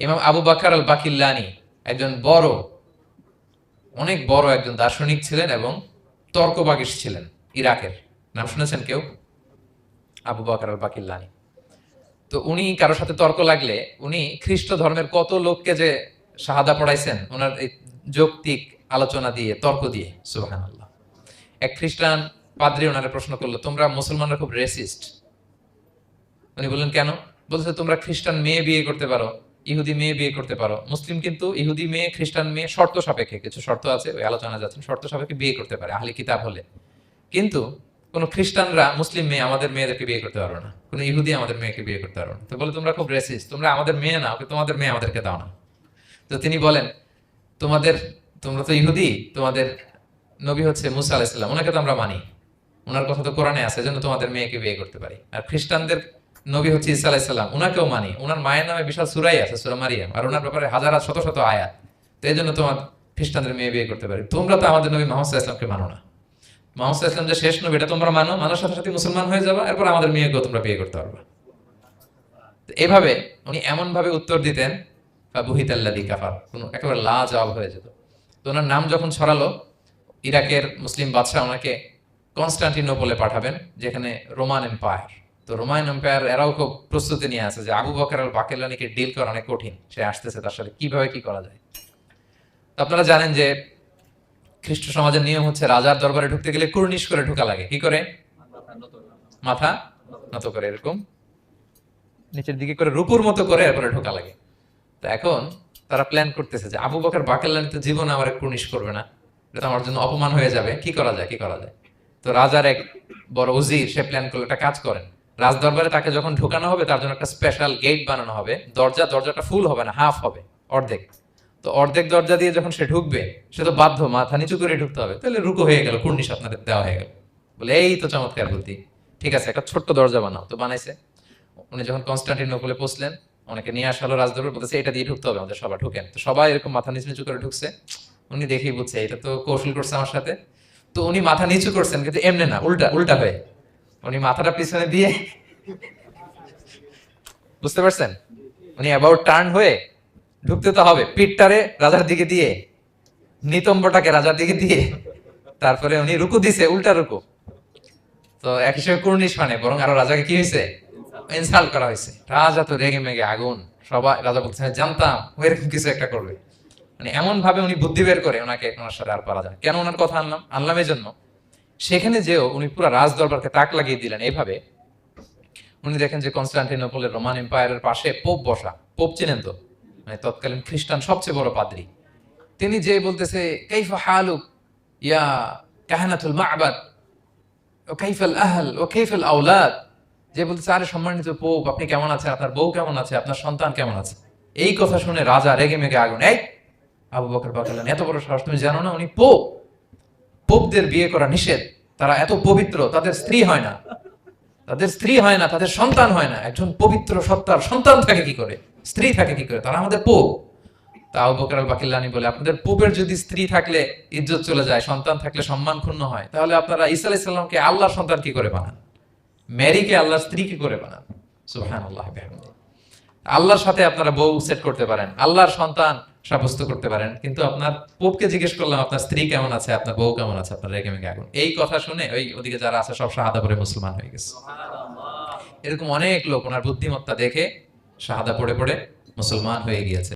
ইমাম আবু বাকর আল বাকিল্লানি একজন অনেক বড় একজন দার্শনিক ছিলেন এবং তর্কবাগীশ ছিলেন। ইরাকের নাম শুনেছেন কেউ? আবু বাকর আল বাকিল্লানি। তো উনি কারোর সাথে তর্ক লাগলে উনি খ্রিস্ট ধর্মের কত লোককে যে শাহাদা পড়াইছেন ওনার এই যৌক্তিক আলোচনা দিয়ে, তর্ক দিয়ে। সুবহানাল্লাহ। এক খ্রিস্টান পাদ্রী ওনারে প্রশ্ন করলো, তোমরা মুসলমানরা খুব রেসিস্ট। উনি বললেন কেন? বলছে তোমরা খ্রিস্টান মেয়ে বিয়ে করতে পারো, ইহুদি মেয়ে বিয়ে করতে পারো, মুসলিম কিন্তু ইহুদি মেয়ে খ্রিস্টান মেয়ে শর্ত সাপেক্ষে, কিছু শর্ত আছে ওই আলোচনা যাচ্ছেন, শর্ত সাপেক্ষে বিয়ে করতে পারে আহলি কিতাব হলে। কিন্তু কোন খ্রিস্টানরা মুসলিম মেয়ে আমাদের মেয়েদেরকে বিয়ে করতে পারো না, কোন ইহুদি আমাদের মেয়েকে বিয়ে করতে পারো না। তো বলে তোমরা খুব রেসিস্ট, তোমরা আমাদের মেয়ে নাও, তোমাদের মেয়ে আমাদেরকে দাও না। তো তিনি বলেন, তোমরা তো ইহুদি, তোমাদের নবী হচ্ছে মুসা আলাইহিস সালাম, ওনাকে তো আমরা মানি, ওনার কথা তো কোরআনে আছে, জন্য তোমাদের মেয়েকে বিয়ে করতে পারি। আর খ্রিস্টানদের নবী হচ্ছে ঈসা আলাইহিস সালাম, ওনাকেও মানি, ওনার মায়ের নামে বিশাল সূরাই আছে, সূরা মারিয়াম, আর ওনার ব্যাপারে হাজার শত শত আয়াত। তো এই জন্য তোমার খ্রিস্টানদের মেয়ে বিয়ে করতে পারি। তোমরা তো আমাদের নবী মুহাম্মদ সাল্লাল্লাহু আলাইহি ওয়াসাল্লামকে মানো না। মুহাম্মদ সাল্লাল্লাহু আলাইহি ওয়াসাল্লাম যে শেষ নবী এটা তোমরা মানো, মানার সাথে সাথে মুসলমান হয়ে যাবে, এরপর আমাদের মেয়েকেও তোমরা বিয়ে করতে পারবে। তো এভাবে উনি এমন ভাবে উত্তর দিতেন, ফাবুহিতাল্লাযী কাফার, কোনো একেবারে লাজবাব হয়ে যেত। তো ওনার নাম যখন ছড়ালো, ইরাকের মুসলিম বাদশাহ ওনাকে কনস্টান্টিনোপলে পাঠাবেন, যেখানে রোমান এম্পায়ার। তো রোমান এম্পায়ার এরাও খুব প্রস্তুতি নিয়ে আছে যে আবু বকর আল বাকিল্লানিকে ডিল করা অনেক কঠিন, সে আসতেছে, তার সাথে কিভাবে কি করা যায়। তো আপনারা জানেন যে খ্রিস্ট সমাজের নিয়ম হচ্ছে রাজার দরবারে ঢুকতে গেলে কুর্নিশ করে ঢোকা লাগে। কি করে? মাথা নত করে, এরকম নিচের দিকে করে রূপুর মতো করে এরপরে ঢোকা লাগে। তো এখন তারা প্ল্যান করতেছে যে আবু বকর বাকিল্লানি তো জীবনে আমার কুর্নিশ করবে না, এটা তো আমার জন্য অপমান হয়ে যাবে, কি করা যায়। তো রাজার এক বড় উজির সে প্ল্যান করলো, একটা কাজ করেন, রাজ দরবারে তাকে যখন ঢোকানো হবে তার জন্য একটা স্পেশাল গেট বানানো হবে, দরজাটা ফুল হবে না, হাফ হবে, অর্ধেক। তো অর্ধেক দরজা দিয়ে যখন সে ঢুকবে, সে তো বাধ্য মাথা নিচু করে ঢুকতে হবে, তাহলে রুকো হয়ে গেল, কুর্নিশ আপনাদের দেওয়া হয়ে গেল। বলে এই তো চমৎকার বুদ্ধি, ঠিক আছে একটা ছোট্ট দরজা বানাও। তো বানাইছে। উনি যখন কনস্টান্টিনোপলে পৌঁছলেন, অনেকে নিয়ে আসলো রাজদরবার, বলতেছে এটা দিয়ে ঢুকতে হবে আমাদের, সবাই ঢুকেন। তো সবাই এরকম মাথা নিচু নিচু করে ঢুকছে। উনি দেখেই বুঝছে এটা তো কৌশল করছে আমার সাথে। তো উনি মাথা নিচু করছেন, কিন্তু এমনি না, উল্টা উল্টা হয়ে উনি মাথাটা পিছনে দিয়ে, বুঝতে পারছেন, উনি অ্যাবাউট টার্ন হয়ে ঢুকতে তো হবে, পিঠটারে রাজার দিকে দিয়ে, নিতম্বটাকে রাজার দিকে দিয়ে, তারপরে উনি রুকু দিছে, উল্টা রুকু। তো এক হিসেবে কুর্নিশ মানে, বরং আরো রাজাকে কি হয়েছে, ইনসাল্ট করা হয়েছে। রাজা তো রেগে মেগে আগুন, সবাই রাজা বলছে জানতাম ও এরকম কিছু একটা করবে। মানে এমন ভাবে উনি বুদ্ধি বের করে ওনার সাথে আর পারা যায়। কেন ওনার কথা আনলাম এই জন্য, সেখানে যেও উনি পুরো রাজ দরবারকে তাক লাগিয়ে দিলেন এইভাবে। উনি দেখেন যে কনস্টান্টিনোপলের রোমান এম্পায়ারের পাশে পোপ বসা, পোপ চেনেন তো, মানে তৎকালীন খ্রিস্টান সবচেয়ে বড় পাদ্রী। তিনি যে বলতেছে কাইফা হালুক ইয়া কাহানাতুল মা'বাদ ও কাইফাল আহল ও কাইফাল আওলাদ, যে বলতেছে আরে সম্মানিত পোপ, আপনি কেমন আছেন, আপনার বউ কেমন আছে, আপনার সন্তান কেমন আছে। এই কথা শুনে রাজা রেগে মেগে আগুন। এই আবু বকর বাকিল্লানি, এত বড় সাহস, তুমি জানো না উনি পোপ? পোপদের বিয়ে করা নিষেধ, তারা এত পবিত্র, তাদের স্ত্রী হয় না, তাদের সন্তান হয় না। একজন পবিত্র সত্তার সন্তান থাকে কি করে, স্ত্রী থাকে কি করে, তারা আমাদের পোপ। তা আবু বকর আল বাকিল্লানি বলে, আপনাদের পোপের যদি স্ত্রী থাকলে ইজ্জত চলে যায়, সন্তান থাকলে সম্মান ক্ষুণ্ণ হয়, তাহলে আপনারা ঈসা আলাইহিস সালামকে আল্লাহর সন্তান কি করে বানান, মেরিকে আল্লাহর স্ত্রী কি করে বানান। সুবহানাল্লাহ বিহামদিহি। আল্লাহর সাথে আপনারা বউ সেট করতে পারেন, আল্লাহর সন্তান সাব্যস্ত করতে পারেন, কিন্তু আপনার পোপকে জিজ্ঞেস করলাম আপনার স্ত্রী কেমন আছে, আপনার বউ কেমন আছে, আপনার রেগে মেগে আগুন। এই কথা শুনে ওই ওদিকে যারা আছে সব শাহাদা পড়ে মুসলমান হয়ে গেছে। এরকম অনেক লোক ওনার বুদ্ধিমত্তা দেখে শাহাদা পড়ে পড়ে মুসলমান হয়ে গিয়েছে।